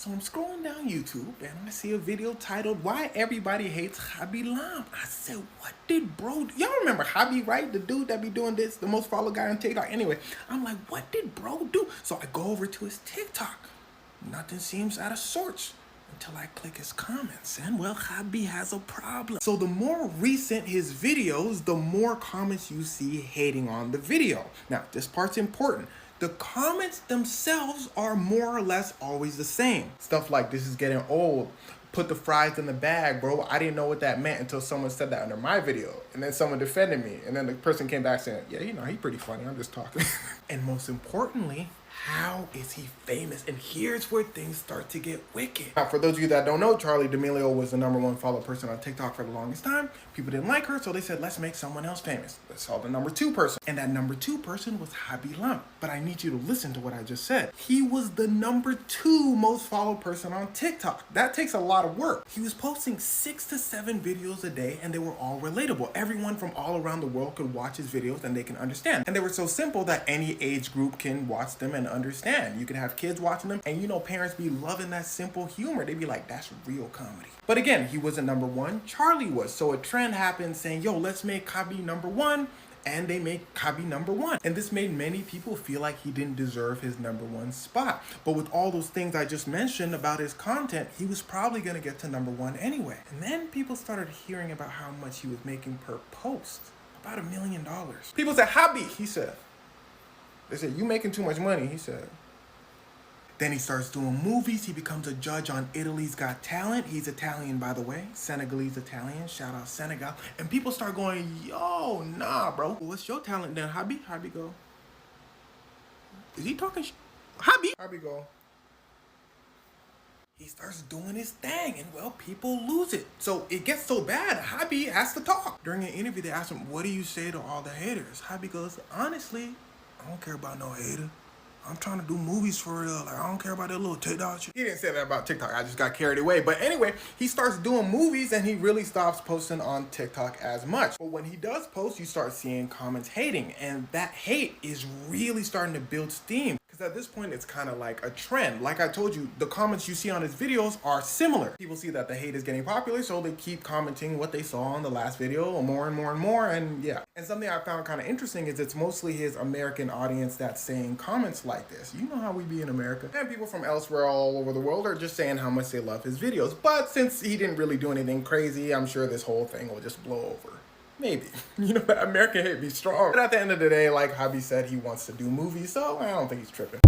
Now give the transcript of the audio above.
So I'm scrolling down YouTube and I see a video titled "Why Everybody Hates Khaby." I said, what did bro do? Y'all remember Khaby, right? The dude that be doing this, the most followed guy on TikTok. Anyway, I'm like, what did bro do? So I go over to his TikTok. Nothing seems out of sorts until I click his comments, and well, Khaby has a problem. So the more recent his videos, the more comments you see hating on the video. Now, this part's important. The comments themselves are more or less always the same. Stuff like, this is getting old. Put the fries in the bag, bro. I didn't know what that meant until someone said that under my video. And then someone defended me. And then the person came back saying, yeah, you know, he's pretty funny. I'm just talking. And most importantly, how is he famous? And here's where things start to get wicked. Now, for those of you that don't know, Charli D'Amelio was the #1 followed person on TikTok for the longest time. People didn't like her, so they said, let's make someone else famous. Let's call the #2 person. And that #2 person was Khaby. But I need you to listen to what I just said. He was the #2 most followed person on TikTok. That takes a lot of work. He was posting 6 to 7 videos a day, and they were all relatable. Everyone from all around the world could watch his videos and they can understand. And they were so simple that any age group can watch them and understand. You can have kids watching them, and you know, parents be loving that simple humor. They'd be like, that's real comedy. But again, he wasn't #1, Charli was. So a trend happened saying, yo, let's make Khaby #1, and they made Khaby #1. And this made many people feel like he didn't deserve his #1 spot. But with all those things I just mentioned about his content, he was probably gonna get to #1 anyway. And then people started hearing about how much he was making per post. About $1 million. People said, Khaby, he said. They said, you making too much money, he said. Then he starts doing movies. He becomes a judge on Italy's Got Talent. He's Italian, by the way. Senegalese Italian. Shout out Senegal. And people start going, yo, nah, bro. What's your talent then, Khaby? Khaby go. Is he talking Khaby? Khaby go. He starts doing his thing, and well, people lose it. So it gets so bad, Khaby has to talk. During an interview, they asked him, what do you say to all the haters? Khaby goes, honestly, I don't care about no hater. I'm trying to do movies for real. Like, I don't care about that little TikTok shit. He didn't say that about TikTok. I just got carried away. But anyway, he starts doing movies and he really stops posting on TikTok as much. But when he does post, you start seeing comments hating. And that hate is really starting to build steam. Because at this point, it's kind of like a trend. Like I told you, the comments you see on his videos are similar. People see that the hate is getting popular, so they keep commenting what they saw on the last video more and more and more, and yeah. And something I found kind of interesting is it's mostly his American audience that's saying comments like this. You know how we be in America. And people from elsewhere all over the world are just saying how much they love his videos. But since he didn't really do anything crazy, I'm sure this whole thing will just blow over. Maybe. You know, American hate be strong. But at the end of the day, like Khaby said, he wants to do movies, so I don't think he's tripping.